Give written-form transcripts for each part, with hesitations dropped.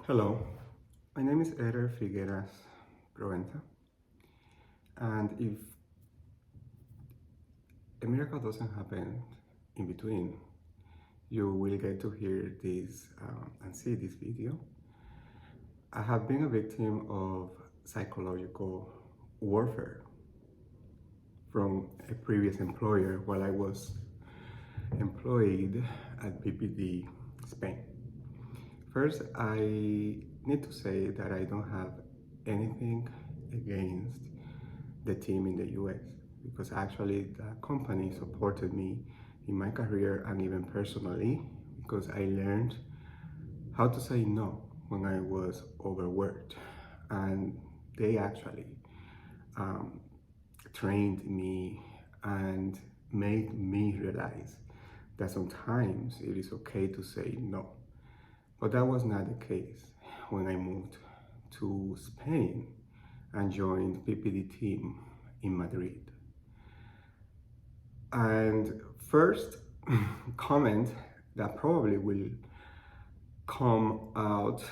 Hello, my name is Eder Figueras Proventa, and if a miracle doesn't happen in between, you will get to hear this and see this video. I have been a victim of psychological warfare from a previous employer while I was employed at BPD Spain. First, I need to say that I don't have anything against the team in the US because actually the company supported me in my career and even personally because I learned how to say no when I was overworked, and they actually um, trained me and made me realize that sometimes it is okay to say no. But that was not the case when I moved to Spain and joined PPD team in Madrid. And first comment that probably will come out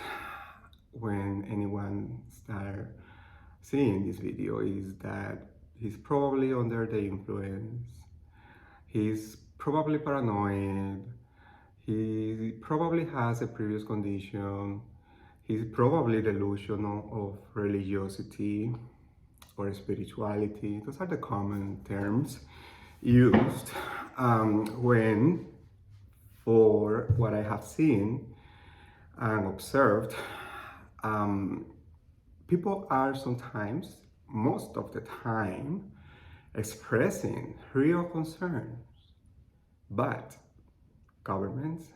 when anyone starts seeing this video is that he's probably under the influence, he's probably paranoid, he probably has a previous condition, he's probably delusional of religiosity or spirituality. Those are the common terms used when, for what I have seen and observed, people are sometimes, most of the time, expressing real concerns, but governments,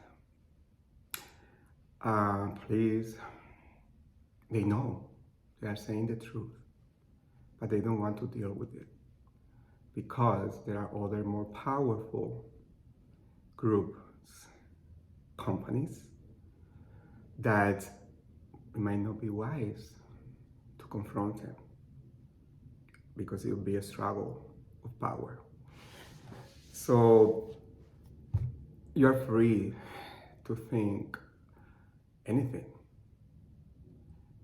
police, they know they are saying the truth, but they don't want to deal with it because there are other more powerful groups, companies, that it might not be wise to confront them because it will be a struggle of power. So you're free to think anything,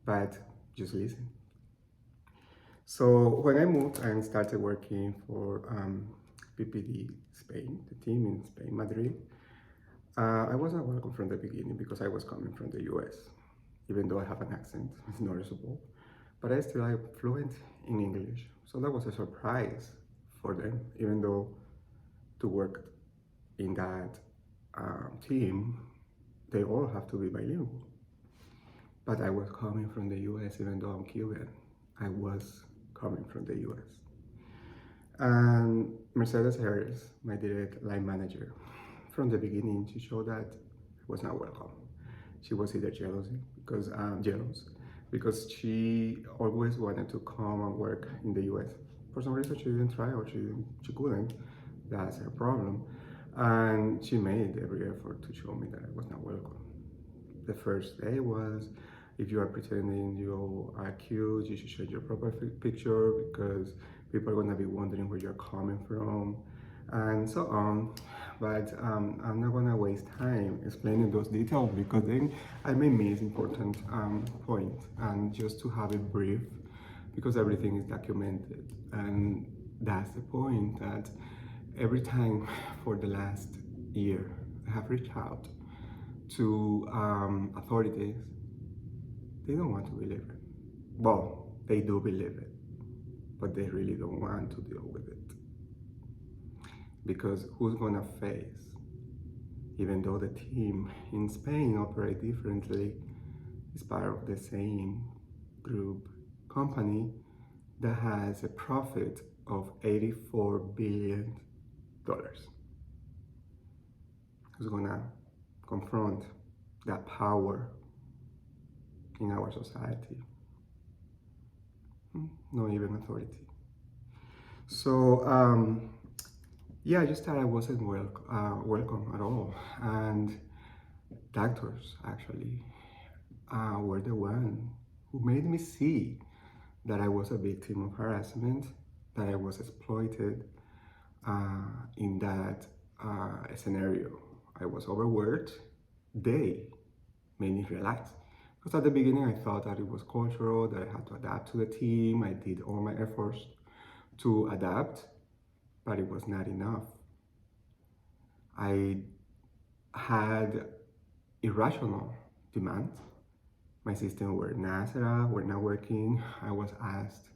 but just listen. So when I moved and started working for PPD Spain, the team in Spain, Madrid, I was not welcome from the beginning because I was coming from the US. Even though I have an accent, it's noticeable, but I still am fluent in English. So that was a surprise for them, even though to work in that team, they all have to be bilingual. But I was coming from the US, even though I'm Cuban, I was coming from the US. And Mercedes Harris, my direct line manager, from the beginning, she showed that I was not welcome. She was either jealous because she always wanted to come and work in the US. For some reason, she didn't try or she couldn't. That's her problem. And she made every effort to show me that I was not welcome. The first day was, if you are pretending you are cute, you should show your proper picture because people are gonna be wondering where you're coming from, and so on. But I'm not gonna waste time explaining those details because then I may miss important points, and just to have it brief because everything is documented. And that's the point, that every time for the last year I have reached out to authorities. They don't want to believe it. Well, they do believe it, but they really don't want to deal with it. Because who's gonna face, even though the team in Spain operate differently, is part of the same group company that has a profit of $84 billion. Who's gonna confront that power in our society? Not even authority. So yeah, I just thought I wasn't welcome at all. And doctors actually were the one who made me see that I was a victim of harassment, that I was exploited in that scenario. I was overworked. They made me realize Because at the beginning, I thought that it was cultural, that I had to adapt to the team. I did all my efforts to adapt, but it was not enough. I had irrational demands. My systems were not set up, were not working. I was asked,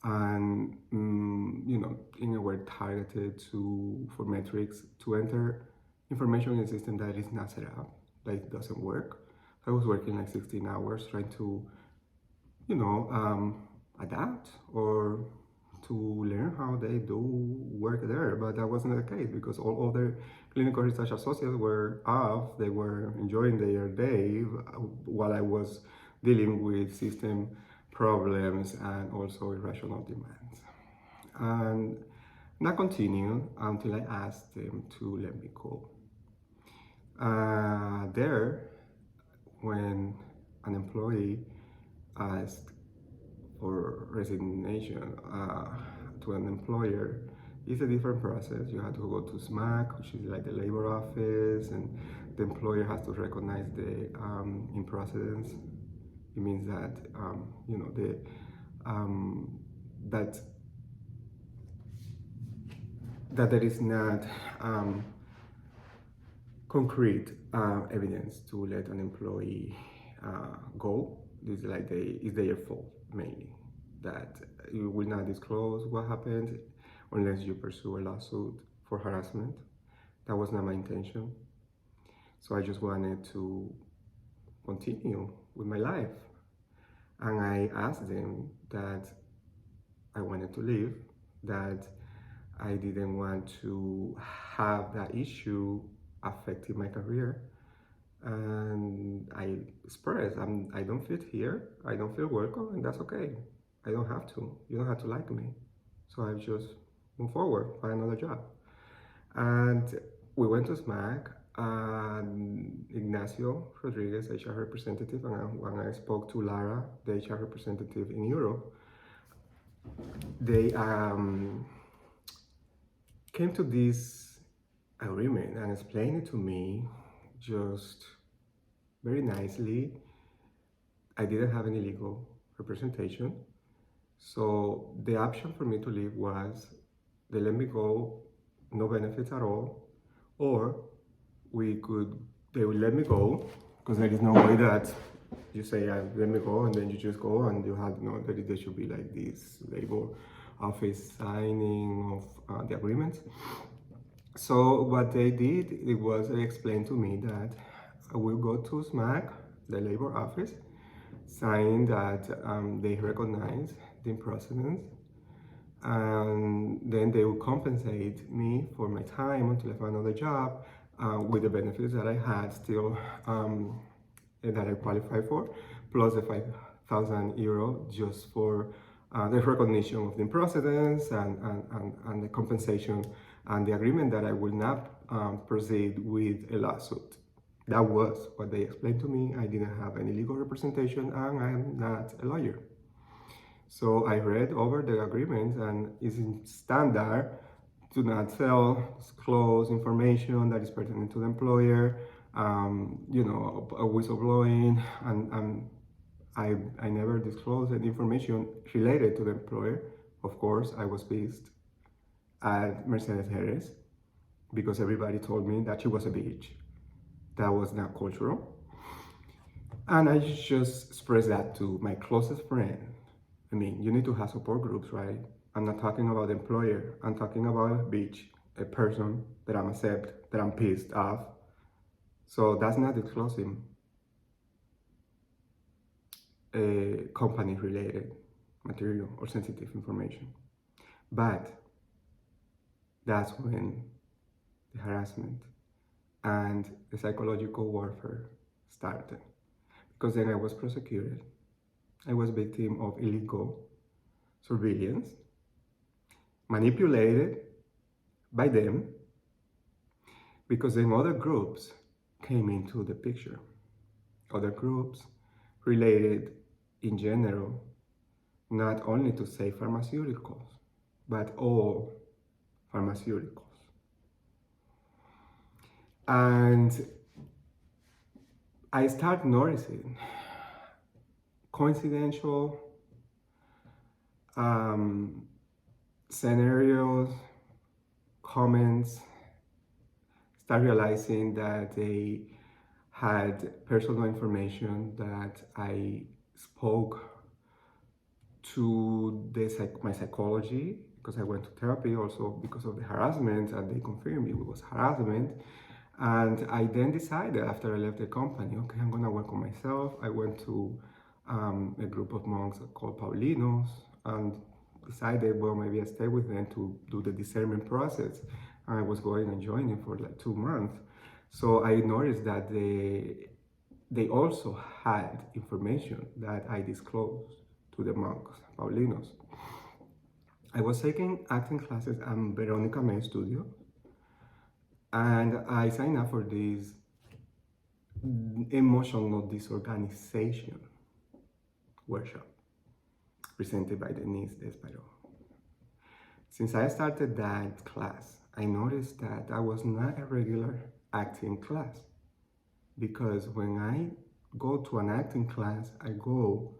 and in a way targeted for metrics to enter information in a system that is not set up, that it doesn't work. So I was working like 16 hours trying to, adapt or to learn how they do work there, but that wasn't the case because all other clinical research associates were off. They were enjoying their day while I was dealing with system problems and also irrational demands. And that continued until I asked them to let me go. There, when an employee asked for resignation to an employer, it's a different process. You have to go to SMAC, which is like the labor office, and the employer has to recognize the improcedence. It means that that there is not concrete evidence to let an employee go. This is like it's their fault mainly, that you will not disclose what happened unless you pursue a lawsuit for harassment. That was not my intention. So I just wanted to continue with my life. And I asked them that I wanted to leave, that I didn't want to have that issue affecting my career. And I expressed, I don't fit here, I don't feel welcome, and that's okay. I don't have to. You don't have to like me. So I just move forward, find another job. And we went to SMAC, and Ignacio Rodriguez, HR representative, and when I spoke to Lara, the HR representative in Europe, they came to this agreement and explained it to me just very nicely. I didn't have any legal representation. So the option for me to leave was they let me go, no benefits at all, or they will let me go, because there is no way that you say, let me go, and then you just go, and you have that there should be like this labor office signing of the agreements. So what they did, it was they explained to me that I will go to SMAC, the labor office, sign that they recognize the improcedence, and then they will compensate me for my time until I find another job with the benefits that I had still that I qualify for, plus the 5,000 euro just for the recognition of the improcedence and the compensation and the agreement that I will not proceed with a lawsuit. That was what they explained to me. I didn't have any legal representation, and I am not a lawyer. So I read over the agreement, and it's standard to not disclose information that is pertinent to the employer, whistleblowing, and I never disclosed any information related to the employer. Of course, I was pissed at Mercedes Jerez because everybody told me that she was a bitch. That was not cultural. And I just expressed that to my closest friend. I mean, you need to have support groups, right? I'm not talking about the employer. I'm talking about a bitch, a person that I'm upset, that I'm pissed off. So that's not disclosing a company-related material or sensitive information. But that's when the harassment and the psychological warfare started. Because then I was prosecuted. I was victim of illegal surveillance, manipulated by them, because then other groups came into the picture. Other groups related in general, not only to say pharmaceuticals, but all pharmaceuticals. And I start noticing coincidental scenarios, comments, start realizing that they had personal information that I spoke to my psychology, because I went to therapy also because of the harassment, and they confirmed it was harassment. And I then decided after I left the company, okay, I'm gonna work on myself. I went to a group of monks called Paulinos and decided, well, maybe I stay with them to do the discernment process. And I was going and joining for like 2 months. So I noticed that they also had information that I disclosed to the monks, Paulinos. I was taking acting classes at Veronica May Studio, and I signed up for this emotional disorganization workshop presented by Denise Despero. Since I started that class, I noticed that that was not a regular acting class, because when I go to an acting class, I go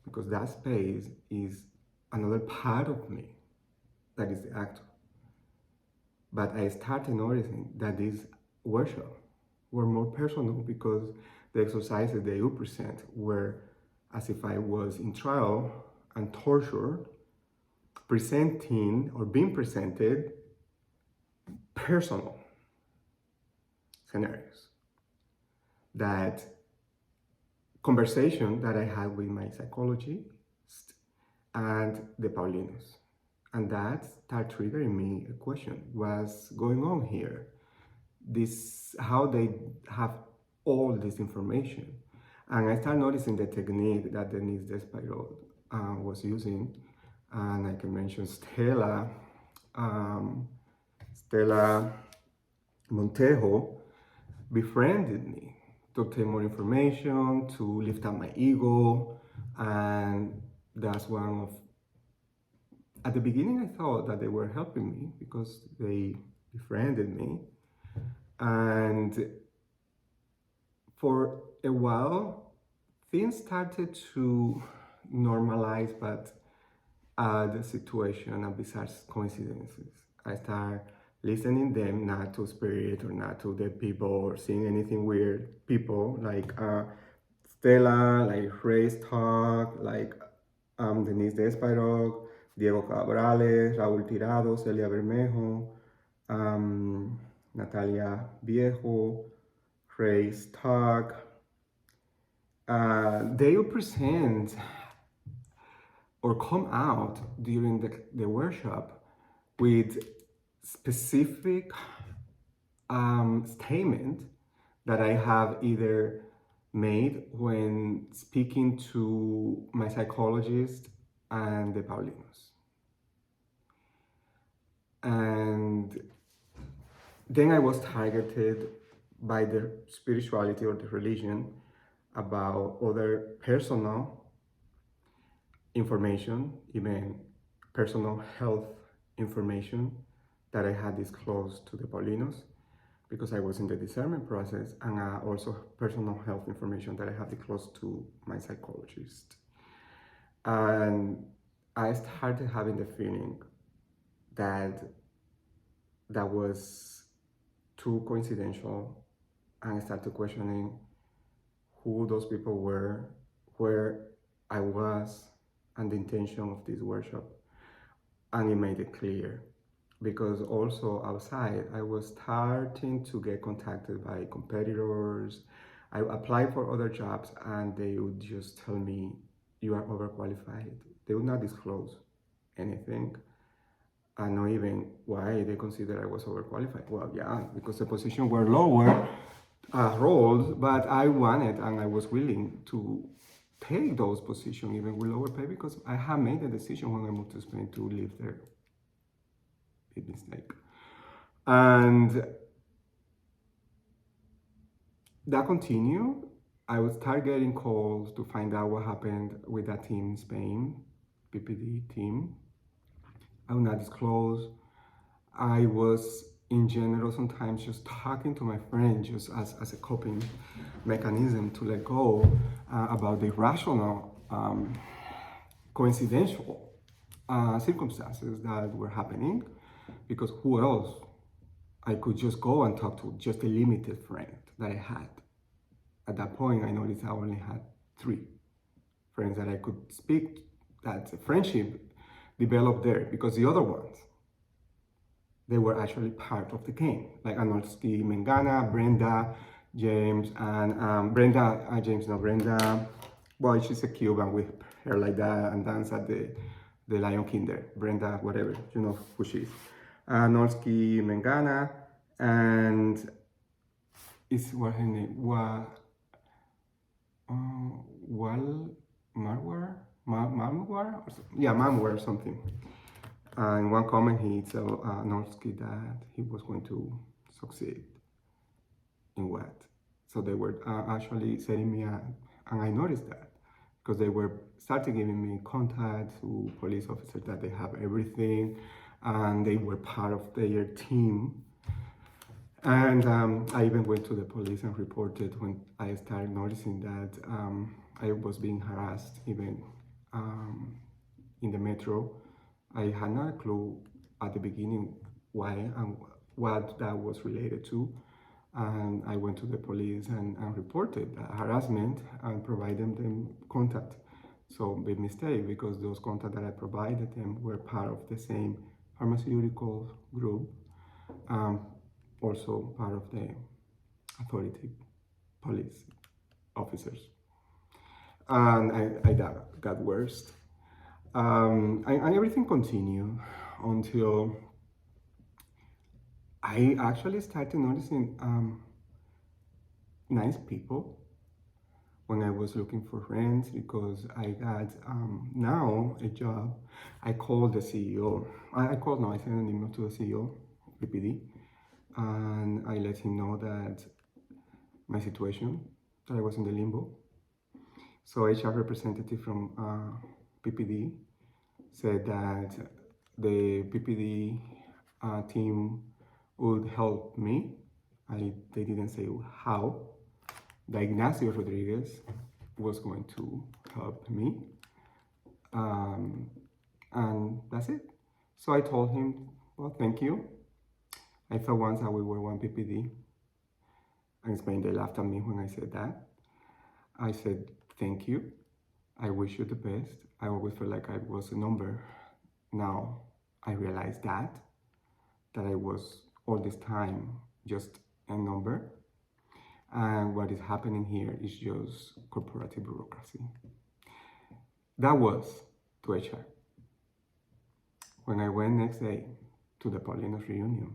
because that space is another part of me that is the actor. But I started noticing that these workshops were more personal, because the exercises they would present were as if I was in trial and tortured, presenting or being presented personal scenarios. That conversation that I had with my psychologist and the Paulinos. And that started triggering me a question: what's going on here? How they have all this information. And I started noticing the technique that Denise Despero was using. And I can mention Stella Montejo befriended me to take more information, to lift up my ego. And that's one of, at the beginning I thought that they were helping me because they befriended me. And for a while, things started to normalize, but the situation and bizarre coincidences. I started listening them, not to spirit or not to dead people or seeing anything weird. People like Stella, like Ray's Talk, like Denise Despero, Diego Cabrales, Raúl Tirado, Celia Bermejo, Natalia Viejo, Ray's Talk. They will present or come out during the workshop with specific statement that I have either made when speaking to my psychologist and the Paulinos. And then I was targeted by the spirituality or the religion about other personal information, even personal health information that I had disclosed to the Paulinos, because I was in the discernment process, and also personal health information that I had disclosed to my psychologist. And I started having the feeling that that was too coincidental, and I started questioning who those people were, where I was, and the intention of this workshop. And it made it clear, because also outside I was starting to get contacted by competitors. I applied for other jobs and they would just tell me, you are overqualified. They would not disclose anything. I know even why they consider I was overqualified. Well, yeah, because the positions were lower roles, but I wanted and I was willing to take those positions even with lower pay, because I had made a decision when I moved to Spain to live there. Big mistake. And that continued. I would start getting calls to find out what happened with that team in Spain, PPD team. I will not disclose. I was in general, sometimes just talking to my friend just as a coping mechanism to let go about the irrational, coincidental circumstances that were happening, because who else I could just go and talk to, just a limited friend that I had. At that point, I noticed I only had 3 friends that I could speak, that friendship developed there, because the other ones, they were actually part of the game, like Anolsky, Mengana, Brenda, James, and Brenda, well, she's a Cuban with hair like that and dance at the Lion King there. Brenda, whatever, you know who she is. Anolsky, Mengana, and is what her name? Marwar? Yeah, Marwar or something. In one comment, he told Norsky that he was going to succeed in what? So they were actually setting me up, and I noticed that because they were starting giving me contact to police officers that they have everything, and they were part of their team. And I even went to the police and reported when I started noticing that I was being harassed even in the metro. I had not a clue at the beginning why and what that was related to. And I went to the police and reported harassment and provided them contact. So big mistake, because those contacts that I provided them were part of the same pharmaceutical group, also part of the authority police officers. And I got worse. And everything continued until I actually started noticing nice people when I was looking for friends, because I got now a job. I called the CEO. I sent an email to the CEO, PPD, and I let him know that my situation, that I was in the limbo. So HR representative from PPD said that the PPD team would help me. They didn't say how. That Ignacio Rodriguez was going to help me. And that's it. So I told him, well, thank you. I thought once that we were one PPD. And Spain, they laughed at me when I said that. I said, thank you. I wish you the best. I always felt like I was a number. Now I realized that I was all this time just a number. And what is happening here is just corporative bureaucracy. That was to HR. When I went next day to the Paulinos reunion,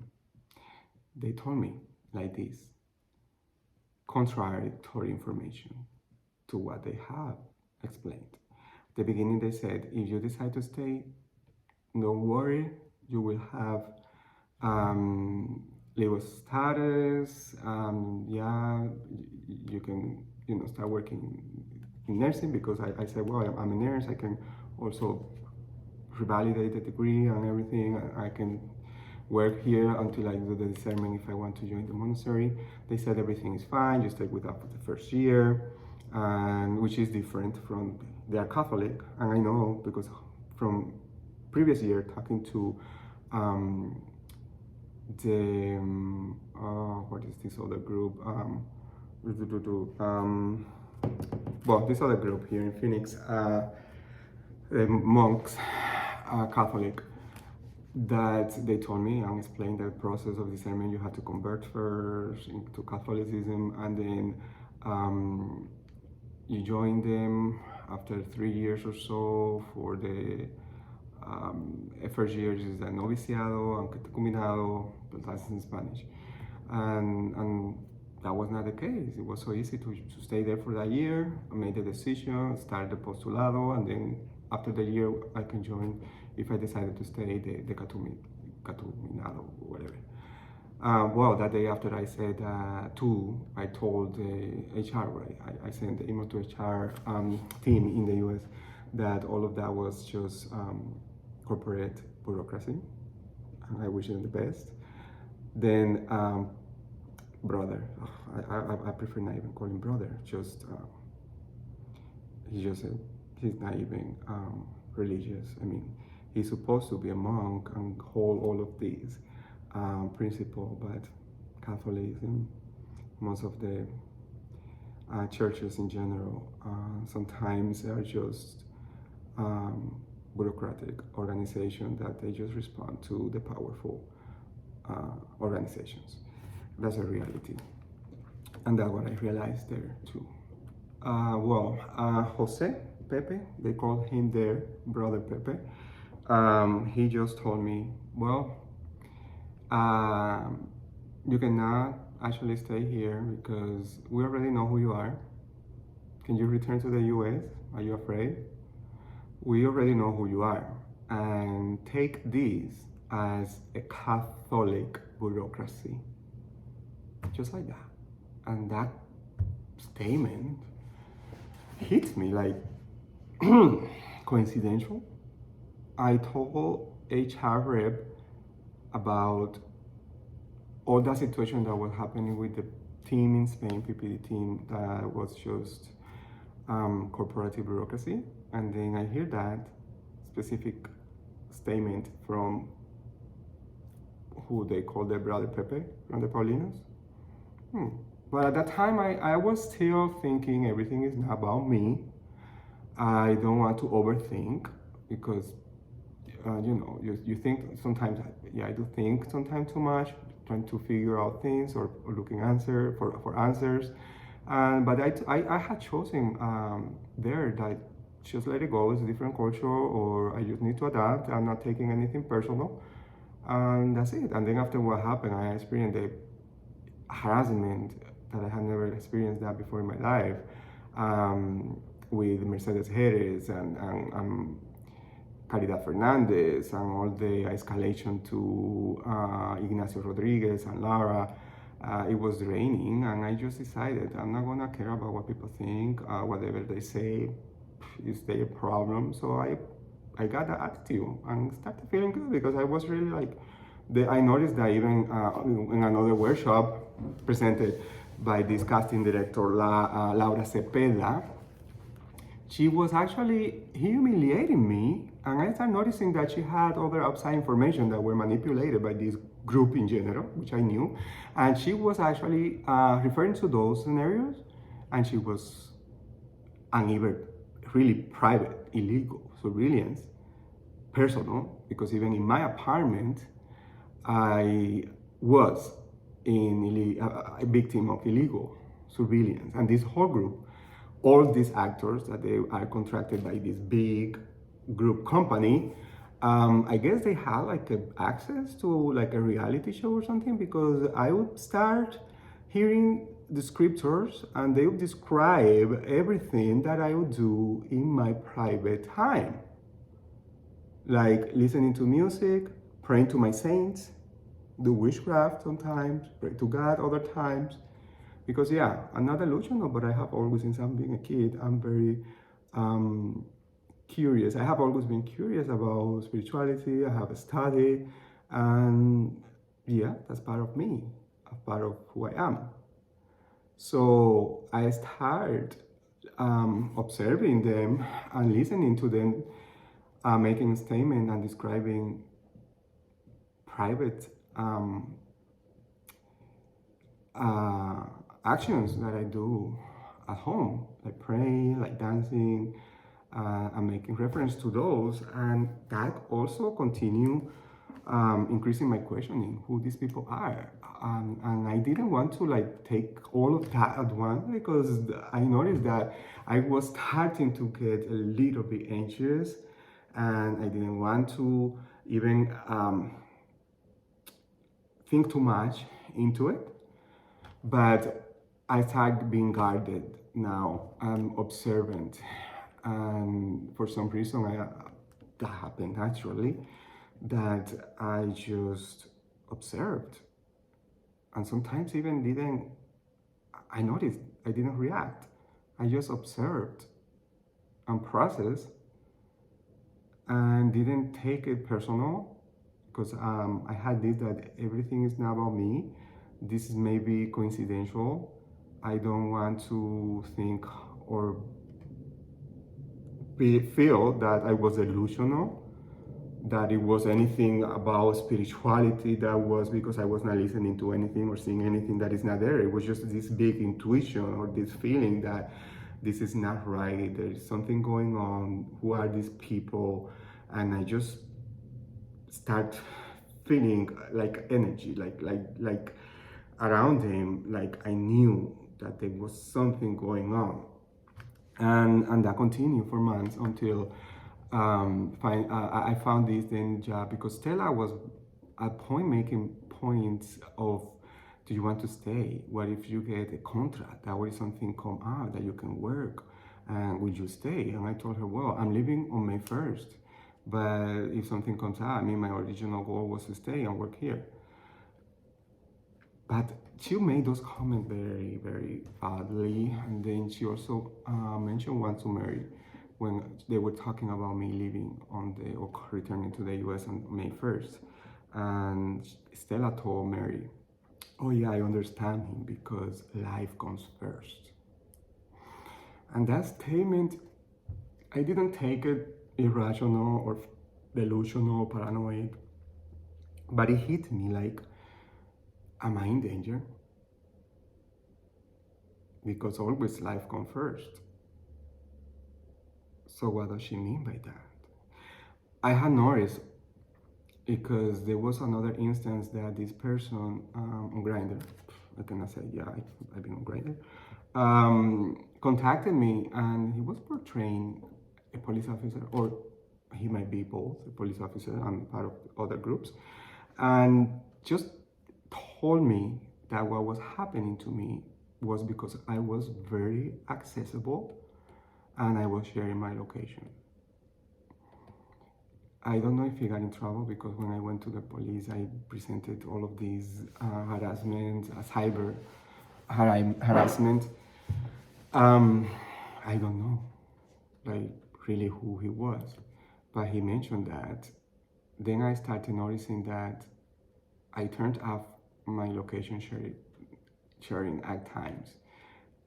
they told me like this, contradictory information to what they have explained. At the beginning they said, if you decide to stay, don't worry, you will have legal status, yeah, you can, start working in nursing, because I said, well, I'm a nurse, I can also revalidate the degree and everything, I can work here until I do the discernment if I want to join the monastery. They said everything is fine, you stay with us for the first year, and which is different from, they are Catholic, and I know because from previous year talking to what is this other group? Well, this other group here in Phoenix, the monks, Catholic, that they told me and explained the process of discernment. You had to convert first into Catholicism, and then you join them after 3 years or so. For the first year is the noviciado and catecumenado, but that's in Spanish. And that was not the case. It was so easy to stay there for that year. I made the decision, start the postulado, and then after the year I can join if I decided to stay the catecumenado or whatever. Well, that day after I said I told HR, right? I sent the email to HR team in the US that all of that was just corporate bureaucracy, and I wish them the best. Then brother, I prefer not even call him brother. Just he's just a, he's not even religious. I mean, he's supposed to be a monk and hold all of these principles, but Catholicism, most of the churches in general, sometimes are just bureaucratic organizations that they just respond to the powerful organizations. That's a reality. And that's what I realized there too. Jose, Pepe, they called him there, Brother Pepe. He just told me, well, you cannot actually stay here because we already know who you are. Can you return to the US? Are you afraid? We already know who you are. And take this as a Catholic bureaucracy. Just like that. And that statement hits me like coincidental. I told HR rep about all that situation that was happening with the team in Spain, PPD team, that was just corporative bureaucracy. And then I hear that specific statement from who they call their brother Pepe from the Paulinos. But at that time, I was still thinking everything is not about me. I don't want to overthink because, you think sometimes, I do think sometimes too much, trying to figure out things or looking for answers. But I had chosen there that just let it go, it's a different culture, or I just need to adapt. I'm not taking anything personal. And that's it. And then after what happened, I experienced the harassment that I had never experienced that before in my life, with Mercedes Jerez and Caridad Fernandez and all the escalation to Ignacio Rodriguez and Lara. It was draining, and I just decided I'm not gonna care about what people think, whatever they say is their problem. So I got that attitude and started feeling good because I was really like, I noticed that even in another workshop presented by this casting director, Laura Cepeda, she was actually humiliating me, and I started noticing that she had other outside information that were manipulated by this group in general, which I knew, and she was actually referring to those scenarios, and she was even really private, illegal surveillance, personal, because even in my apartment, I was a victim of illegal surveillance, and this whole group, all these actors that they are contracted by this big group company, I guess they had like access to like a reality show or something, because I would start hearing the scriptures and they would describe everything that I would do in my private time. Like listening to music, praying to my saints, do witchcraft sometimes, pray to God other times. Because I'm not delusional, but I have always, since I'm being a kid, I'm very curious. I have always been curious about spirituality. I have studied, and that's part of me, a part of who I am. So I start observing them and listening to them, making a statement and describing private actions that I do at home, like praying, like dancing. I'm making reference to those, and that also continue increasing my questioning who these people are. And I didn't want to like take all of that at once, because I noticed that I was starting to get a little bit anxious, and I didn't want to even think too much into it. But I started being guarded now. I'm observant. And for some reason, that happened naturally, that I just observed. And sometimes even I noticed I didn't react. I just observed and processed and didn't take it personal, because I had this that everything is not about me. This is maybe coincidental. I don't want to think or feel that I was delusional, that it was anything about spirituality that was because I was not listening to anything or seeing anything that is not there. It was just this big intuition or this feeling that this is not right. There is something going on. Who are these people? And I just start feeling like energy, like around him, like I knew that there was something going on. And that continued for months until I found this then job because Stella was at point making points of, do you want to stay? What if you get a contract? That way something come out that you can work, and will you stay? And I told her, well, I'm leaving on May 1st, but if something comes out, I mean, my original goal was to stay and work here. But she made those comments very, very oddly. And then she also mentioned once to Mary when they were talking about me leaving or returning to the US on May 1st. And Stella told Mary, oh yeah, I understand him because life comes first. And that statement, I didn't take it irrational or delusional or paranoid, but it hit me like, am I in danger? Because always life comes first. So what does she mean by that? I had noticed because there was another instance that this person on Grindr, I cannot say, yeah, I've been on Grindr, contacted me, and he was portraying a police officer, or he might be both, a police officer and part of other groups, and just told me that what was happening to me was because I was very accessible and I was sharing my location. I don't know if he got in trouble because when I went to the police, I presented all of these harassment, cyber harassment. I don't know, like really who he was, but he mentioned that. Then I started noticing that I turned off my location sharing at times.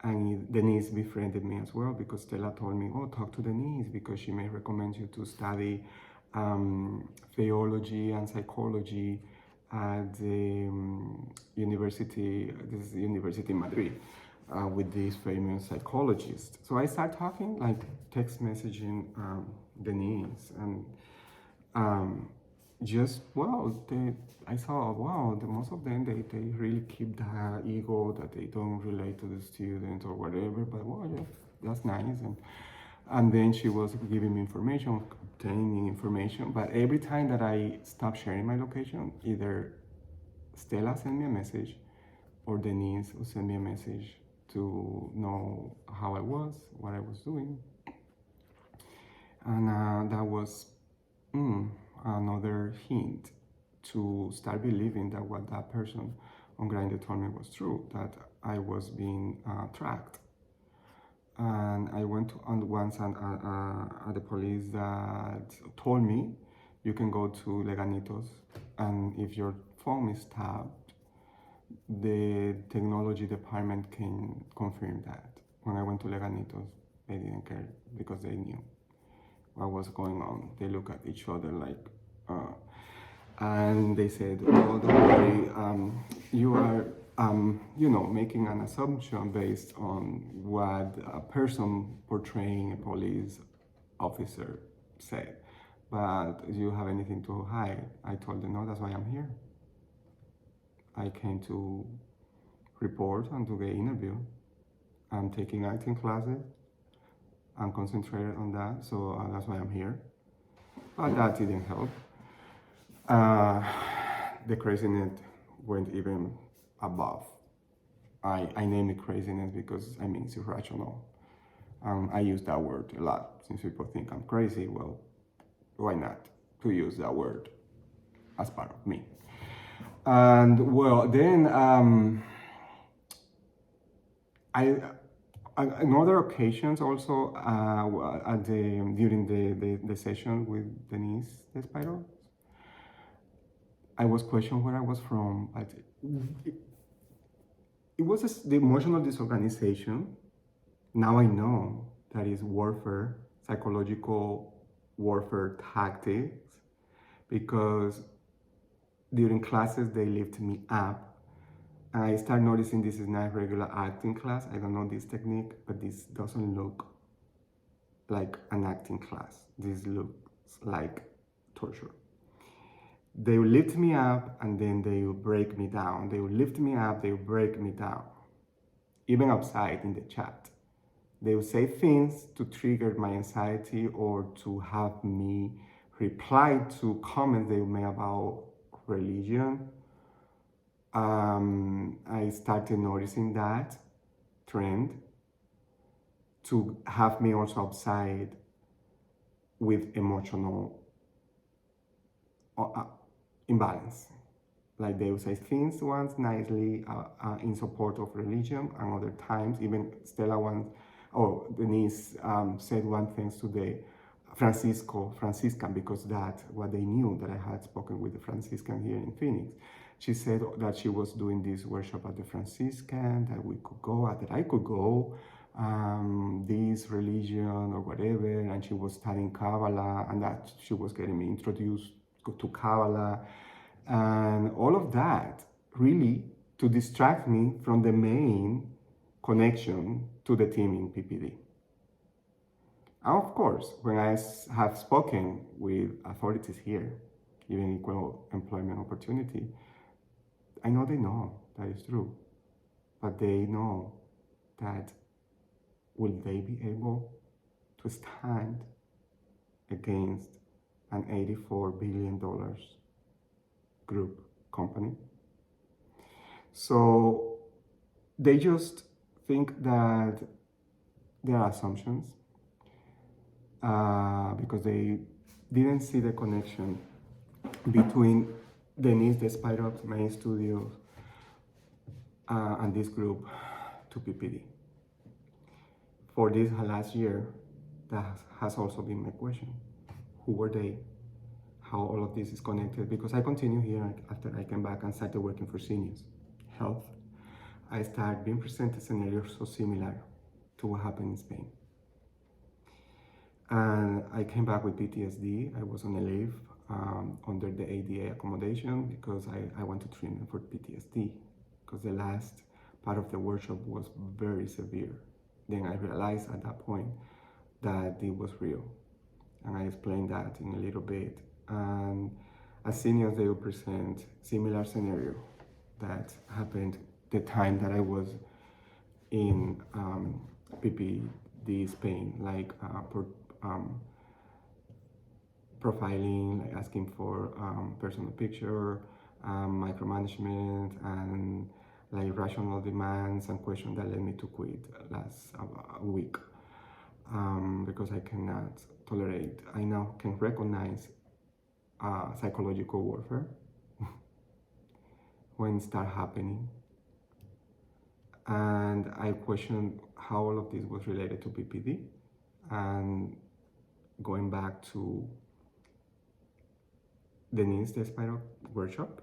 And Denise befriended me as well because Stella told me, oh, talk to Denise because she may recommend you to study theology and psychology at the university, this is the University in Madrid, with this famous psychologist. So I start talking, like text messaging Denise, and just, well, I saw, wow, most of them, they really keep that ego that they don't relate to the student or whatever, but well, yeah, that's nice. And then she was giving me information, obtaining information, but every time that I stopped sharing my location, either Stella sent me a message or Denise would send me a message to know how I was, what I was doing. And that was another hint to start believing that what that person on Grindr told me was true, that I was being tracked. And I went to once at the police that told me, you can go to Leganitos, and if your phone is tapped, the technology department can confirm that. When I went to Leganitos, they didn't care because they knew what was going on. They look at each other like, and they said, oh, don't worry, you are, making an assumption based on what a person portraying a police officer said. But do you have anything to hide? I told them, no, that's why I'm here. I came to report and to get interviewed. I'm taking acting classes. I'm concentrated on that, so that's why I'm here. But that didn't help. The craziness went even above. I name it craziness because I mean it's irrational. I use that word a lot. Since people think I'm crazy, well, why not to use that word as part of me? And well, then on other occasions also during the session with Denise Despiro, I was questioned where I was from, but it, it was the emotional disorganization. Now I know that is warfare, psychological warfare tactics, because during classes they lift me up. And I start noticing this is not regular acting class. I don't know this technique, but this doesn't look like an acting class. This looks like torture. They will lift me up and then they will break me down. They will lift me up, they will break me down. Even outside in the chat. They will say things to trigger my anxiety or to have me reply to comments they made about religion. I started noticing that trend to have me also outside with emotional imbalance. Like they will say things once nicely in support of religion, and other times, even Stella once, or Denise said one thing today, Franciscan, because that what they knew that I had spoken with the Franciscan here in Phoenix. She said that she was doing this workshop at the Franciscan, that we could go, that I could go, this religion or whatever, and she was studying Kabbalah, and that she was getting me introduced to Kabbalah, and all of that really to distract me from the main connection to the team in PPD. And of course, when I have spoken with authorities here, even equal employment opportunity, I know they know that is true, but they know that will they be able to stand against an $84 billion group company? So they just think that there are assumptions because they didn't see the connection between Denise Despairo's main studios and this group to PPD. For this last year, that has also been my question. Who were they? How all of this is connected? Because I continue here after I came back and started working for Seniors Health. I started being presented scenarios so similar to what happened in Spain. And I came back with PTSD. I was on a leave under the ADA accommodation because I went to treatment for PTSD because the last part of the workshop was very severe. Then I realized at that point that it was real. And I explained that in a little bit. And as seniors, they will present similar scenario that happened the time that I was in PPD Spain, like profiling, like asking for personal picture, micromanagement, and like rational demands and questions that led me to quit last week because I cannot tolerate. I now can recognize psychological warfare when it started happening. And I questioned how all of this was related to PPD, and going back to Denise Despairo's workshop,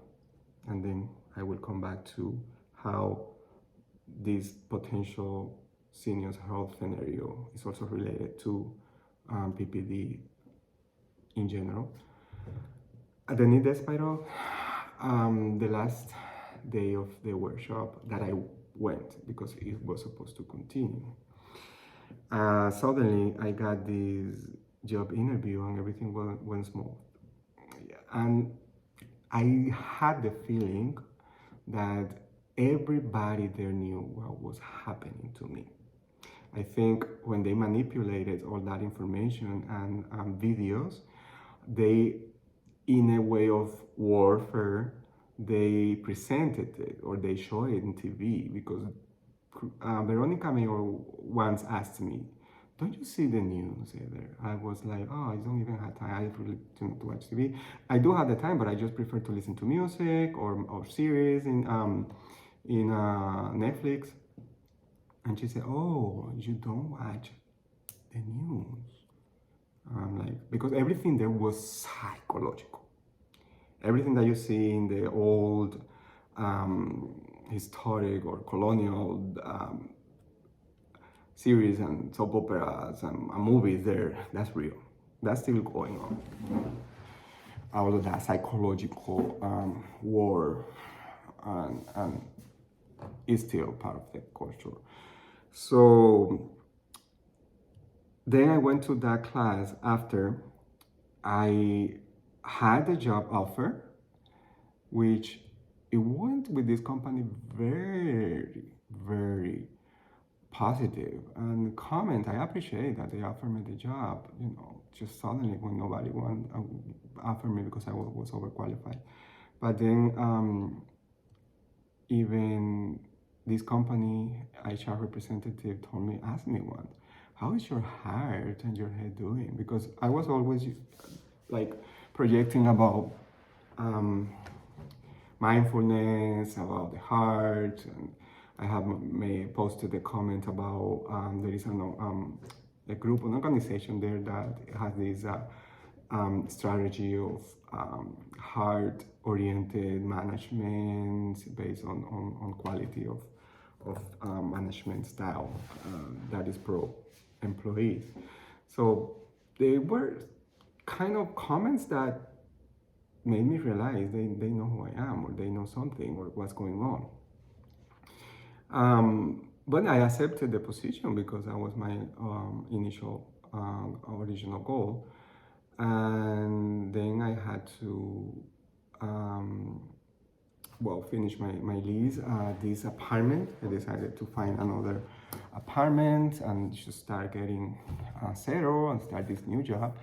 and then I will come back to how this potential seniors health scenario is also related to PPD in general. At Denise Despairo, the last day of the workshop that I went, because it was supposed to continue, suddenly I got this job interview and everything went smooth. And I had the feeling that everybody there knew what was happening to me. I think when they manipulated all that information and videos, they, in a way of warfare, they presented it or they showed it in TV, because Veronica Mayor once asked me, "Don't you see the news either?" I was like, "Oh, I don't even have time. I really don't watch TV. I do have the time, but I just prefer to listen to music or series in Netflix." And she said, "Oh, you don't watch the news?" I'm like, because everything there was psychological. Everything that you see in the old historic or colonial series and soap operas and movies there, that's real. That's still going on. All of that psychological war and is still part of the culture. So then I went to that class after I had a job offer, which it went with this company very, very positive and comment. I appreciate that they offered me the job, just suddenly when nobody wanted offer me because I was overqualified. But then even this company HR representative told me, asked me once, how is your heart and your head doing? Because I was always like projecting about mindfulness, about the heart, and I have posted a comment about there is a group, an organization there that has this strategy of heart-oriented management based on quality of management style that is pro employees. So they were kind of comments that made me realize they know who I am, or they know something, or what's going on. But I accepted the position because that was my initial original goal. And then I had to finish my lease at this apartment. I decided to find another apartment and just start getting settled and start this new job.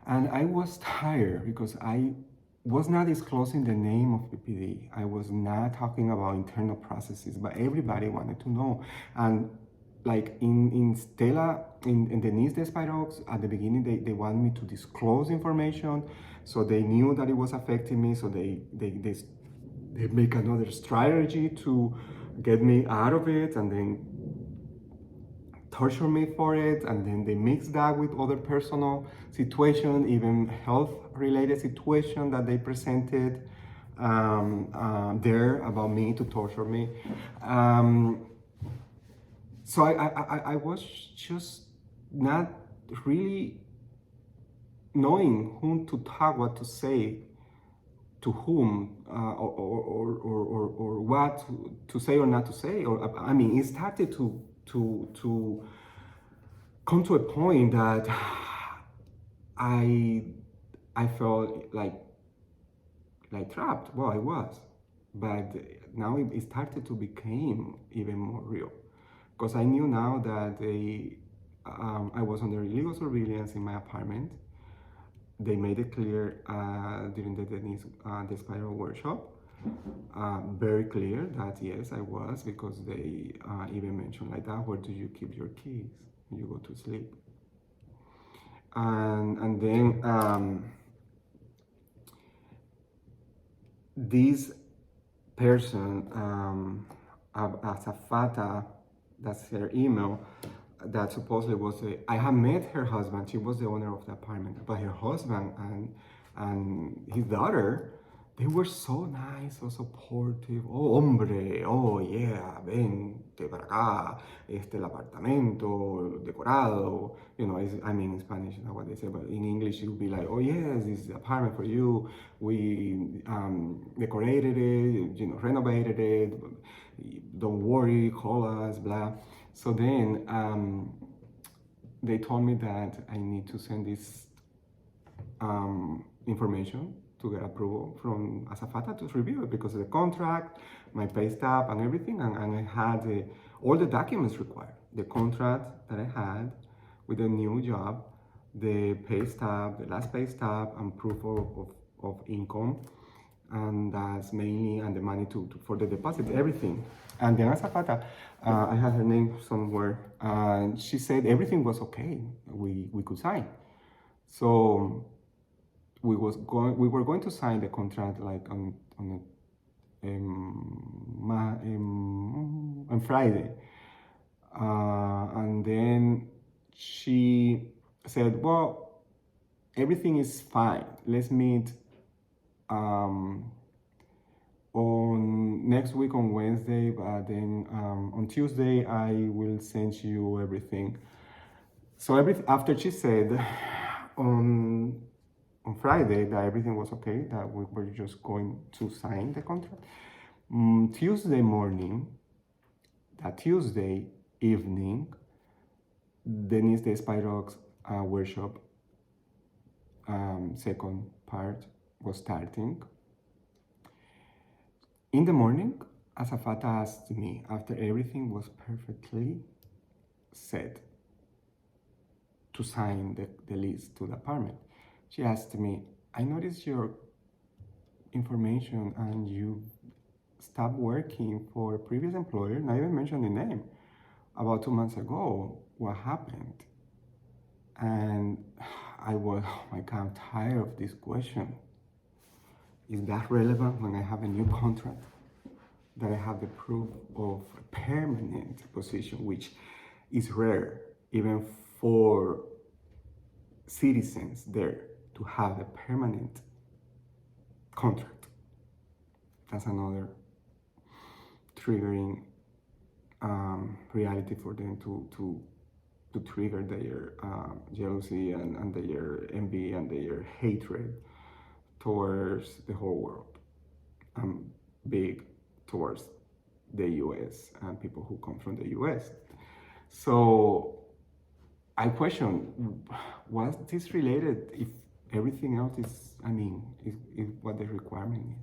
And I was tired because I was not disclosing the name of PPD. I was not talking about internal processes, but everybody wanted to know. And like in Stella, in Denise Despirox, at the beginning, they wanted me to disclose information, so they knew that it was affecting me, so they make another strategy to get me out of it, and then torture me for it, and then they mix that with other personal situation, even health-related situation that they presented there about me to torture me. So I was just not really knowing whom to talk, what to say, to whom, or what to say or not to say. Or I mean, it started to come to a point that I felt like trapped. Well, I was, but now it started to become even more real, because I knew now that I was under illegal surveillance in my apartment. They made it clear during the Denise the Spiral workshop, very clear that yes, I was, because they even mentioned like that, where do you keep your keys when you go to sleep? And then this person, Azafata, that's her email, that supposedly was I have met her husband. She was the owner of the apartment, but her husband and his daughter, they were so nice, so supportive. Oh, hombre, oh yeah, vente para acá, el apartamento decorado. I mean, in Spanish, not what they say, but in English, it would be like, oh yes, this is the apartment for you. We decorated it, renovated it. Don't worry, call us, blah. So then they told me that I need to send this information to get approval from Azafata to review it, because of the contract, my pay stub, and everything. And I had all the documents required. The contract that I had with the new job, the pay stub, the last pay stub, and proof of income. And that's mainly, and the money for the deposit, everything. And then Azafata, I had her name somewhere, and she said everything was okay. We could sign. So we were going to sign the contract like on Friday, and then she said, "Well, everything is fine. Let's meet on next week on Wednesday, but then on Tuesday I will send you everything. So after she said on Friday that everything was okay, that we were just going to sign the contract. Tuesday morning, that Tuesday evening, Denise the Spirox workshop second part was starting. In the morning, Azafata asked me, after everything was perfectly set to sign the lease to the apartment, she asked me, I noticed your information and you stopped working for a previous employer, not even mention the name, about 2 months ago. What happened? And I was, oh my God, I'm tired of this question. Is that relevant when I have a new contract? That I have the proof of a permanent position, which is rare, even for citizens there, to have a permanent contract. That's another triggering reality for them to trigger their jealousy and their envy and their hatred towards the whole world, big towards the US and people who come from the US. So I question, was this related if everything else is, is what the requirement is?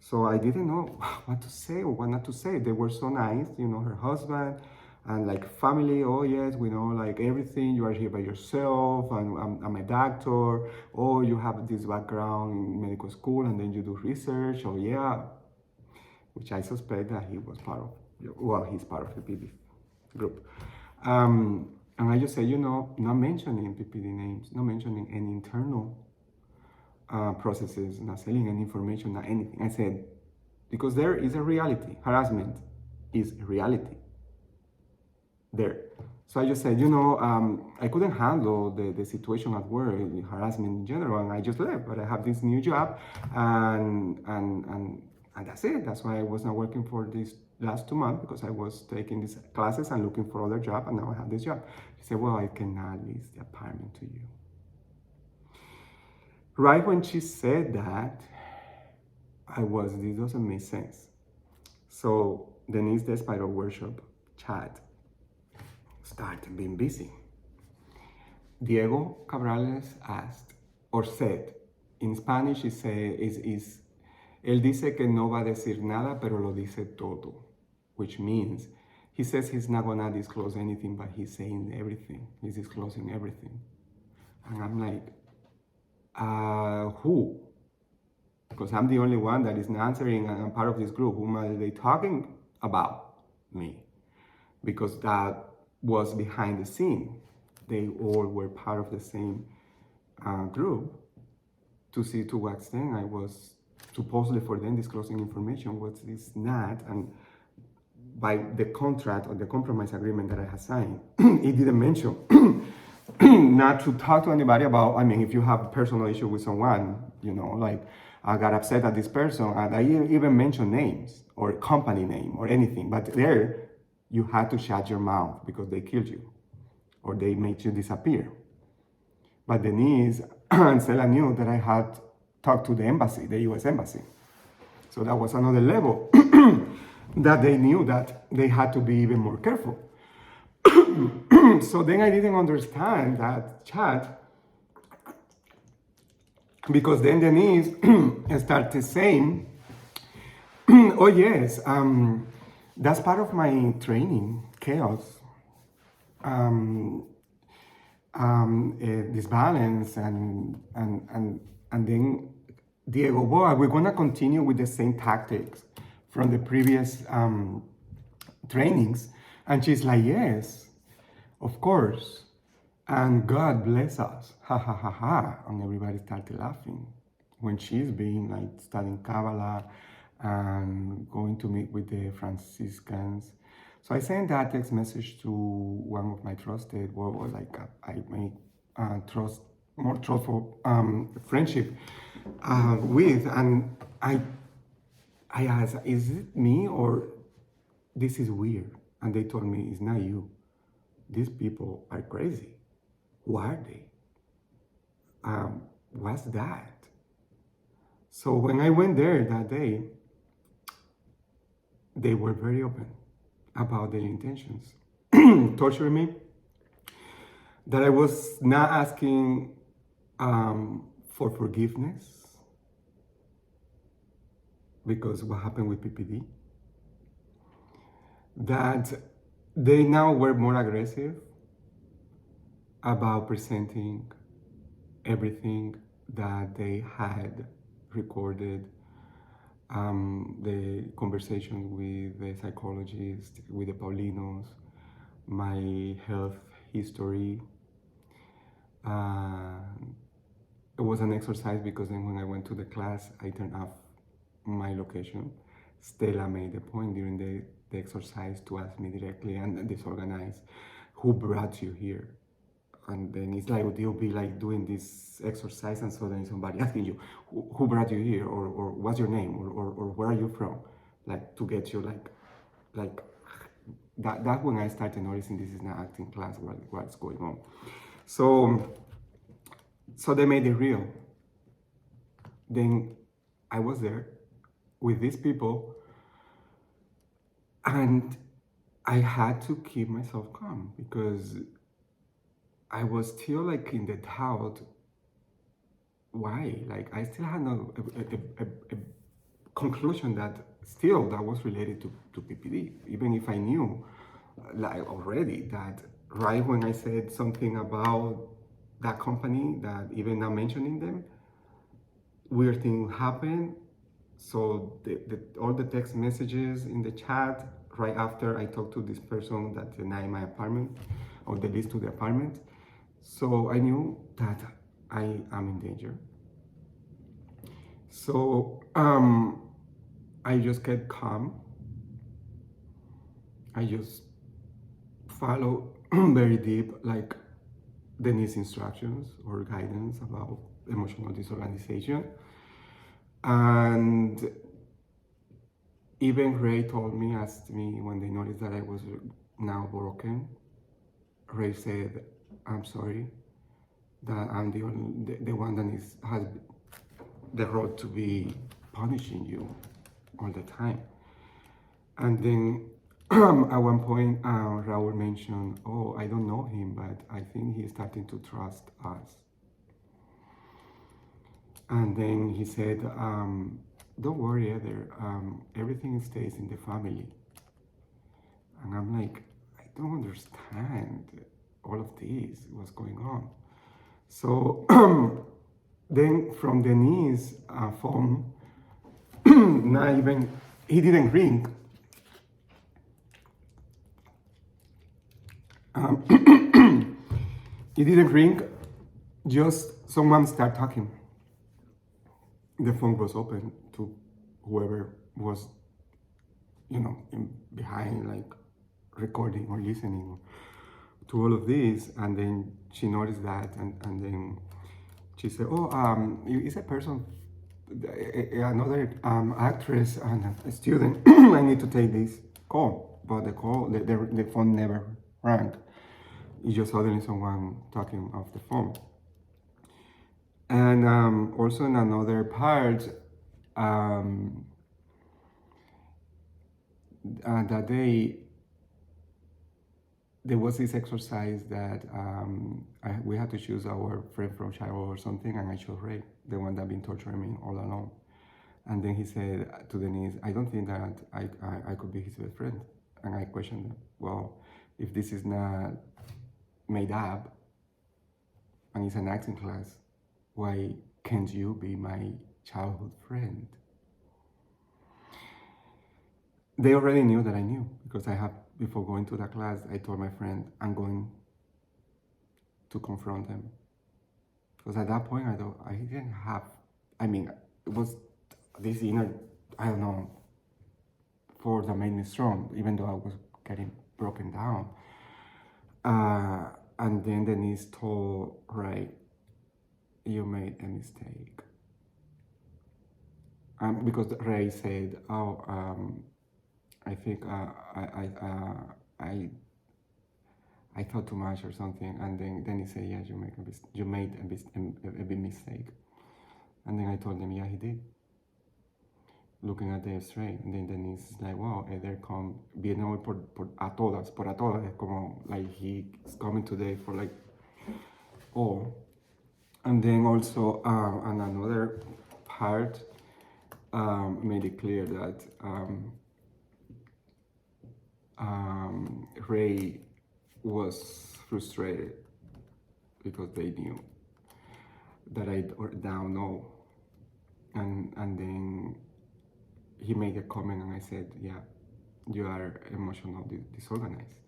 So I didn't know what to say or what not to say. They were so nice, her husband and like family. Oh yes, we know like everything. You are here by yourself, and I'm a doctor. Oh, you have this background in medical school, and then you do research. Oh yeah, which I suspect that he was part of. Well, he's part of the PPD group. And I just say, not mentioning PPD names, not mentioning any internal processes, not selling any information, not anything. I said, because there is a reality. Harassment is a reality there. So I just said, I couldn't handle the situation at work, the harassment in general, and I just left. But I have this new job, and that's it. That's why I was not working for these last 2 months, because I was taking these classes and looking for other job, and now I have this job. She said, well, I cannot lease the apartment to you. Right when she said that, this doesn't make sense. So Denise the Spiral Workshop chat started being busy. Diego Cabrales asked, or said, in Spanish, he is él dice que no va a decir nada, pero lo dice todo, which means he says he's not gonna disclose anything, but he's saying everything. He's disclosing everything. And I'm like, who? Because I'm the only one that is not answering, and I'm part of this group. Whom are they talking about? Me. Because that was behind the scene. They all were part of the same group to see to what extent I was supposedly for them disclosing information, what is not. And by the contract or the compromise agreement that I had signed, it didn't mention not to talk to anybody about, if you have a personal issue with someone, like I got upset at this person, and I even mentioned names or company name or anything, but there you had to shut your mouth because they killed you or they made you disappear. But Denise and Stella knew that I had talked to the embassy, the US embassy. So that was another level that they knew that they had to be even more careful. So then I didn't understand that chat, because then Denise started saying, oh yes, that's part of my training, chaos, disbalance, and then Diego, boy, we're gonna continue with the same tactics from the previous trainings. And she's like, yes, of course. And God bless us. Ha ha ha ha. And everybody started laughing when she's being like studying Kabbalah and going to meet with the Franciscans. So I sent that text message to one of my trusted, I make more trustful friendship with, and I asked, is it me or this is weird? And they told me, it's not you. These people are crazy. Who are they? What's that? So when I went there that day, they were very open about their intentions. Torturing me, that I was not asking for forgiveness because what happened with PPD, that they now were more aggressive about presenting everything that they had recorded, the conversation with the psychologist, with the Paulinos, my health history. It was an exercise because then when I went to the class, I turned off my location. Stella made a point during the exercise to ask me directly and disorganized, who brought you here? And then it's like you'll be like doing this exercise and suddenly somebody asking you, who brought you here? Or what's your name? Or where are you from? Like to get you like that when I started noticing this is not acting class, what's going on. So they made it real. Then I was there with these people and I had to keep myself calm because I was still like in the doubt. Why? Like I still had no a conclusion that still that was related to PPD, even if I knew like already that right when I said something about that company, that even not mentioning them, weird thing happened. So all the text messages in the chat right after I talked to this person that denied my apartment or the lease to the apartment. So I knew that I am in danger. So I just kept calm. I just follow very deep, like Denise's instructions or guidance about emotional disorganization. And even Ray asked me when they noticed that I was now broken. Ray said, I'm sorry that I'm the one that has the road to be punishing you all the time. And then at one point, Raul mentioned, oh, I don't know him, but I think he's starting to trust us. And then he said, don't worry either, everything stays in the family. And I'm like, I don't understand all of this, what's going on. So then from Denise's phone, not even, he didn't ring. He didn't ring, just someone started talking. The phone was open to whoever was, behind, like recording or listening to all of this. And then she noticed that, and then she said, "Oh, is a person, another actress and a student. I need to take this call." But the phone never rang. It's just suddenly someone talking off the phone. And also in another part, that day, there was this exercise that we had to choose our friend from childhood or something, and I chose Ray, the one that been torturing me all along. And then he said to Denise, I don't think that I could be his best friend. And I questioned him, well, if this is not made up and it's an acting class, why can't you be my childhood friend? They already knew that I knew because before going to that class, I told my friend, I'm going to confront them. Because at that point, I didn't have, it was this inner, I don't know, force that made me strong, even though I was getting broken down. And then Denise told, right, you made a mistake. because Ray said, "Oh, I think I thought too much or something," and then he said, "Yeah, you made a big mistake," and then I told him, "Yeah, he did." Looking at the straight, and then he's like, "Wow, there come viene hoy a todas, por a todas," es como like he's coming today for like all. And then also, and another part made it clear that Ray was frustrated because they knew that I now know, and then he made a comment, and I said, "Yeah, you are emotional disorganized."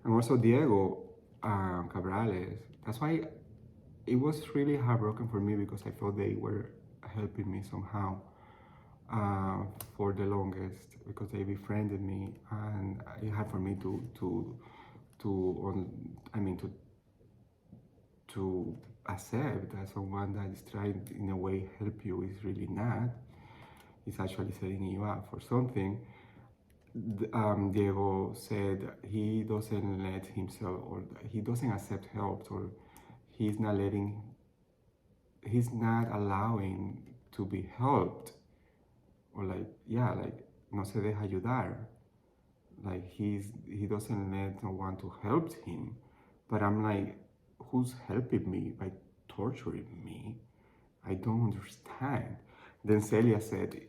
And also Diego Cabrales. That's why it was really heartbroken for me, because I thought they were helping me somehow for the longest, because they befriended me, and it had for me to accept that someone that is trying in a way help you is really not. It's actually setting you up for something. Diego said he doesn't let himself, or he doesn't accept help, or he's not allowing to be helped, or like, yeah, like, no se deja ayudar, like he doesn't let no one to help him. But I'm like, who's helping me by torturing me? I don't understand. Then Celia said,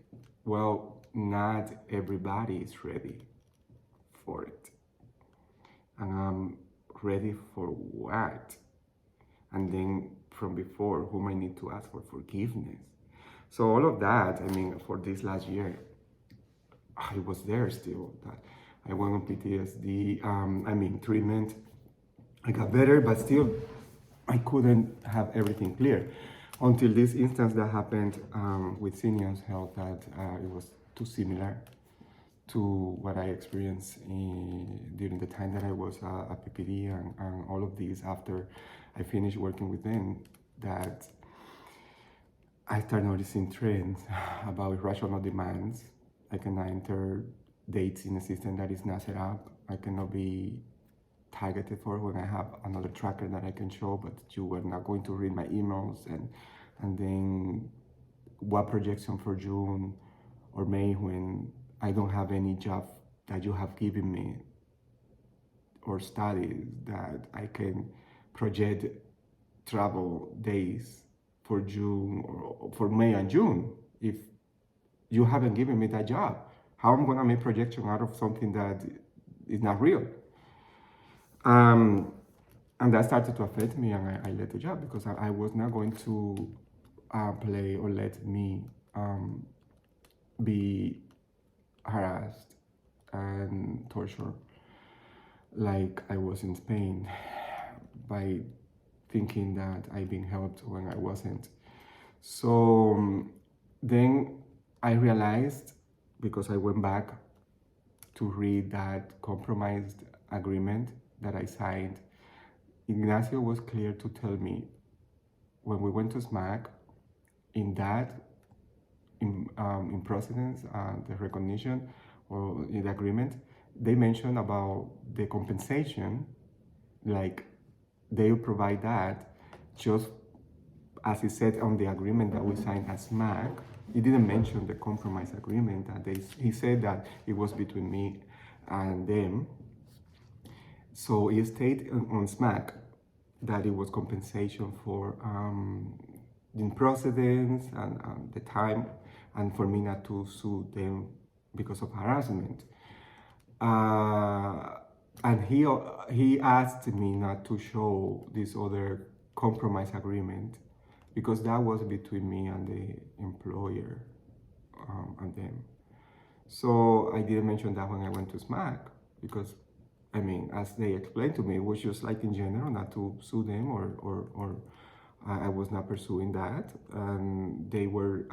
well, not everybody is ready for it. And I'm ready for what? And then from before, whom I need to ask for forgiveness. So all of that, I mean, for this last year, I was there still. That I went on PTSD, treatment. I got better, but still, I couldn't have everything clear until this instance that happened with Senior's Health, that it was too similar to what I experienced during the time that I was at PPD, and all of these after I finished working with them, that I started noticing trends about irrational demands. I cannot enter dates in a system that is not set up. I cannot be targeted for when I have another tracker that I can show, but you are not going to read my emails, and then what projection for June or May when I don't have any job that you have given me or studies that I can project travel days for June or for May and June. If you haven't given me that job, how am I gonna make projection out of something that is not real? And that started to affect me, and I let the job, because I was not going to play or let me be harassed and tortured like I was in Spain, by thinking that I've been helped when I wasn't. So then I realized, because I went back to read that compromised agreement that I signed, Ignacio was clear to tell me when we went to SMAC, in precedence, the recognition or in the agreement, they mentioned about the compensation, like they will provide that just as it said on the agreement that we signed as SMAC. He didn't mention the compromise agreement that he said that it was between me and them. So he stated on SMAC that it was compensation for the precedence and the time, and for me not to sue them because of harassment. And he asked me not to show this other compromise agreement, because that was between me and the employer and them. So I didn't mention that when I went to SMAC, because I mean, as they explained to me, it was just like in general not to sue them, or I was not pursuing that. And they were,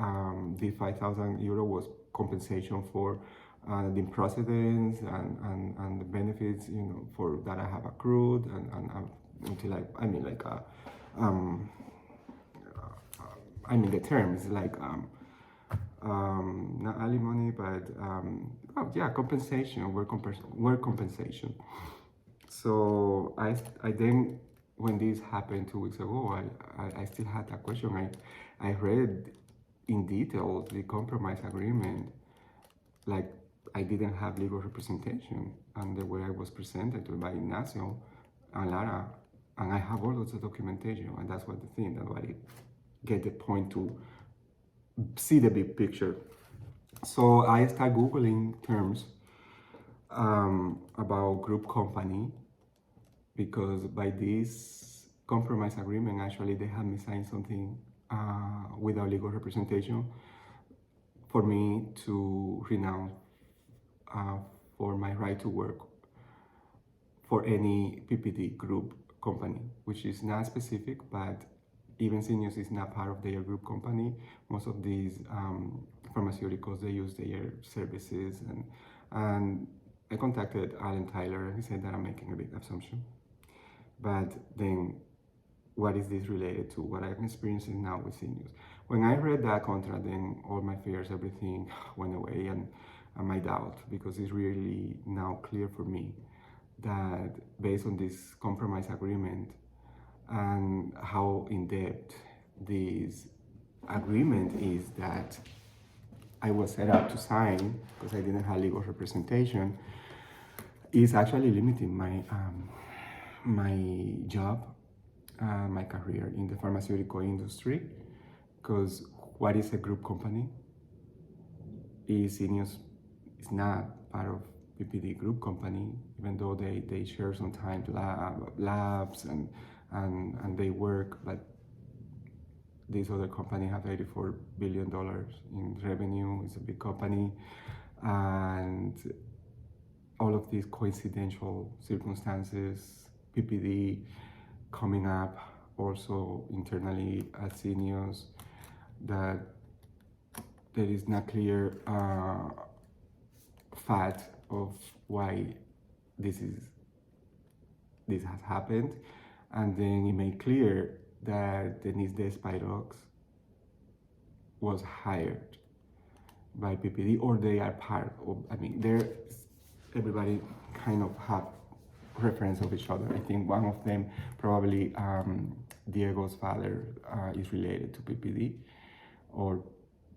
the €5,000 was compensation for the precedence and the benefits, for that I have accrued, and until the terms, like not alimony, but oh, yeah, compensation, work compensation. So I then, when this happened 2 weeks ago, I still had that question. I read in detail the compromise agreement, like I didn't have legal representation, and the way I was presented to by Ignacio and Lara, and I have all of the documentation, and that's what the thing that I get the point to see the big picture. So I start Googling terms about group company, because by this compromise agreement, actually, they had me sign something without legal representation for me to renounce for my right to work for any PPD group company, which is not specific, but even Syneos is not part of their group company. Most of these pharmaceuticals, they use their services, and I contacted Alan Tyler. He said that I'm making a big assumption. But then, what is this related to? What I'm experiencing now with Syneos. When I read that contract, then all my fears, everything went away, and my doubt, because it's really now clear for me that based on this compromise agreement and how in depth this agreement is, that I was set up to sign because I didn't have legal representation, is actually limiting my job, my career in the pharmaceutical industry. Because what is a group company? Syneos is not part of PPD group company, even though they share sometimes labs and they work, but this other company have $84 billion in revenue. It's a big company, and all of these coincidental circumstances, PPD coming up also internally at Syneos, that there is not clear fact of why this has happened, and then it made clear that Denise Despairoux was hired by PPD, or they are part of. I mean, everybody kind of have reference of each other. I think one of them, probably Diego's father, is related to PPD, or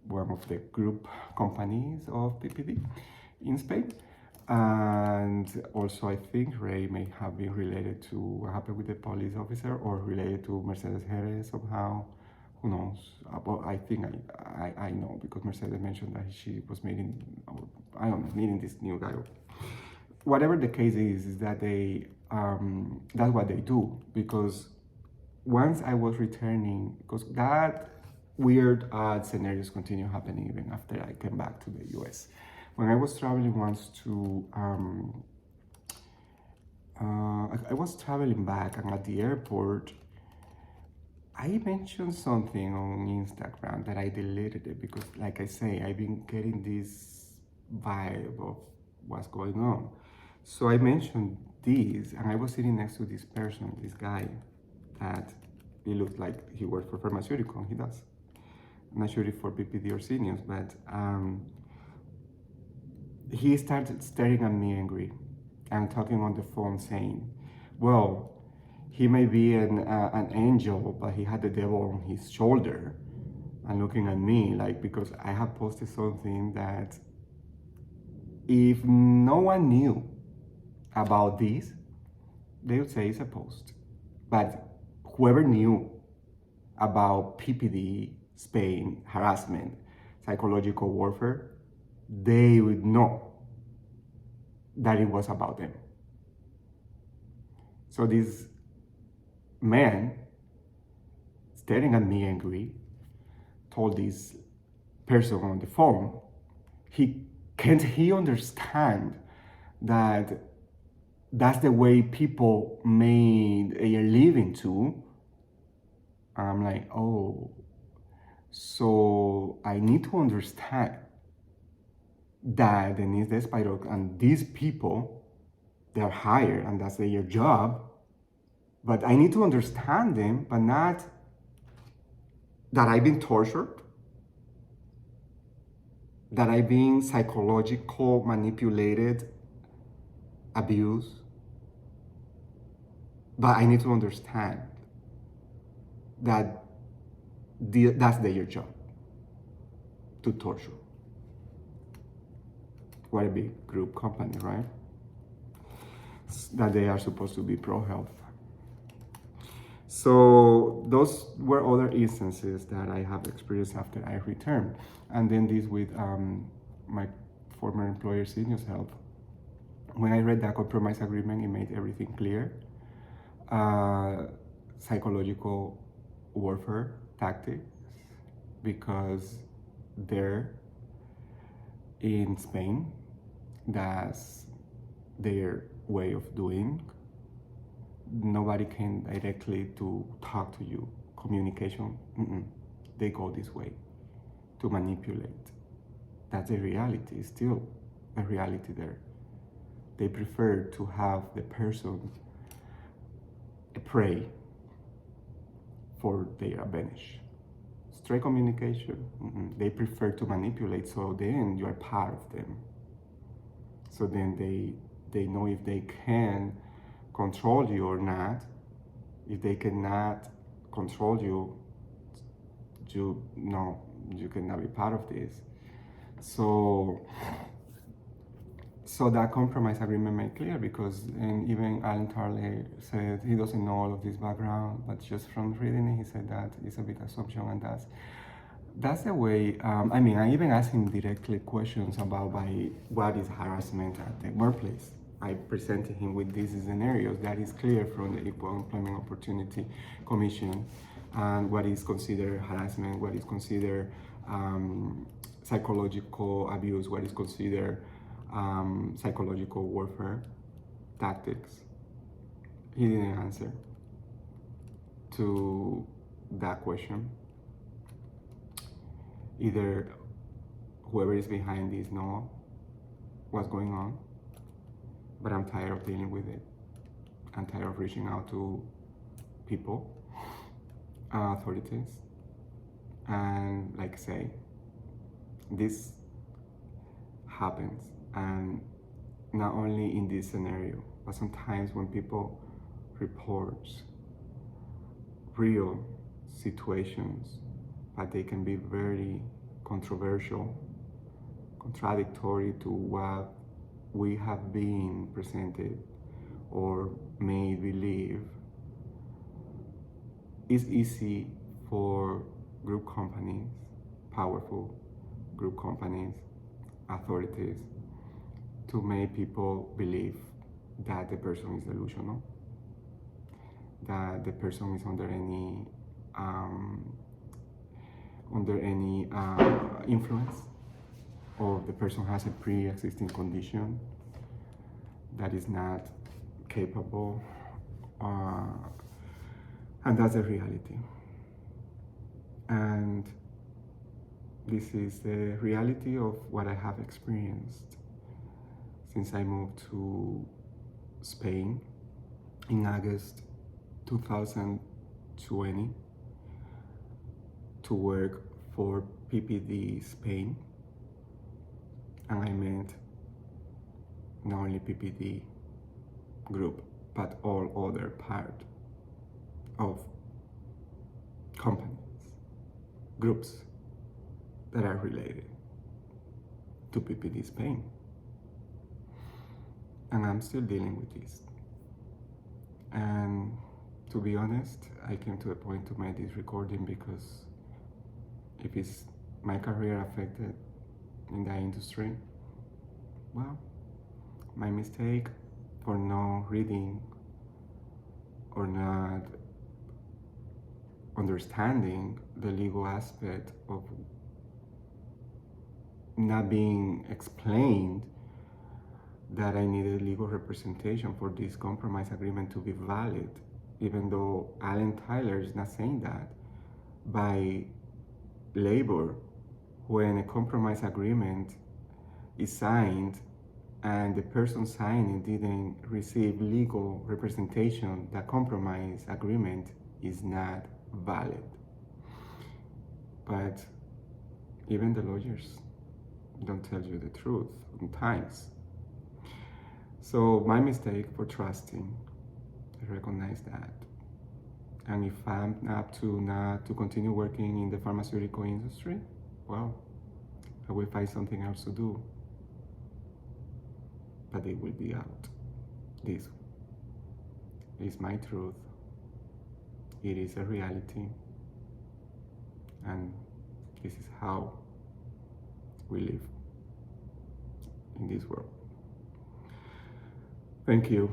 one of the group companies of PPD in Spain. And also, I think Ray may have been related to what happened with the police officer, or related to Mercedes Jerez somehow. Who knows? Well, I think I know, because Mercedes mentioned that she was meeting, I don't know, meeting this new guy. Whatever the case is that they, that's what they do. Because once I was returning, because that weird scenarios continue happening even after I came back to the US. When I was traveling once to, I was traveling back, and at the airport, I mentioned something on Instagram that I deleted it, because, like I say, I've been getting this vibe of what's going on. So I mentioned this, and I was sitting next to this person, this guy, that he looked like he worked for pharmaceutical. He does. I'm not sure if for PPD or Syneos, but he started staring at me angry and talking on the phone, saying, well, he may be an angel, but he had the devil on his shoulder, and looking at me like, because I have posted something that if no one knew about this, they would say it's a post. But whoever knew about PPD, Spain, harassment, psychological warfare, they would know that it was about them. So this man, staring at me angry, told this person on the phone, can't he understand that that's the way people made a living too? And I'm like, oh, so I need to understand that Denise Despairoux and these people, they're hired and that's their job, but I need to understand them, but not that I've been tortured, that I'm being psychological manipulated, abused, but I need to understand that that's their job, to torture. What a big group company, right? That they are supposed to be pro-health. So those were other instances that I have experienced after I returned. And then this with my former employer, Seniors Health. When I read that compromise agreement, it made everything clear. Psychological warfare tactics, because there in Spain, that's their way of doing. Nobody can directly to talk to you. Communication, they go this way to manipulate. That's a reality, still a reality there. They prefer to have the person a prey for their advantage. Straight communication, they prefer to manipulate, so then you are part of them. So then they know if they can control you or not. If they cannot control you, you cannot be part of this. So that compromise agreement made clear, because and even Alan Tarley said he doesn't know all of this background, but just from reading it, he said that it's a big assumption, and that's the way. I even asked him directly questions about what is harassment at the workplace. I presented him with these scenarios that is clear from the Equal Employment Opportunity Commission, and what is considered harassment, what is considered psychological abuse, what is considered psychological warfare tactics. He didn't answer to that question. Either whoever is behind this knows what's going on, but I'm tired of dealing with it. I'm tired of reaching out to people, authorities, and like I say, this happens, and not only in this scenario, but sometimes when people report real situations, but they can be very controversial, contradictory to what we have been presented or made believe. It's easy for group companies, powerful group companies, authorities, to make people believe that the person is delusional, that the person is under any influence, or the person has a pre-existing condition that is not capable, and that's the reality. And this is the reality of what I have experienced since I moved to Spain in August 2020 to work for PPD Spain. And I meant not only PPD group, but all other part of companies, groups that are related to PPD Spain. And I'm still dealing with this. And to be honest, I came to a point to make this recording because if it's my career affected in the industry, well, my mistake for not reading or not understanding the legal aspect of not being explained that I needed legal representation for this compromise agreement to be valid, even though Alan Tyler is not saying that. By labor, when a compromise agreement is signed and the person signing didn't receive legal representation, the compromise agreement is not valid. But even the lawyers, don't tell you the truth sometimes. So my mistake for trusting, I recognize that. And if I'm up to not to continue working in the pharmaceutical industry, well, I will find something else to do. But it will be out. This is my truth. It is a reality. And this is how we live in this world. Thank you.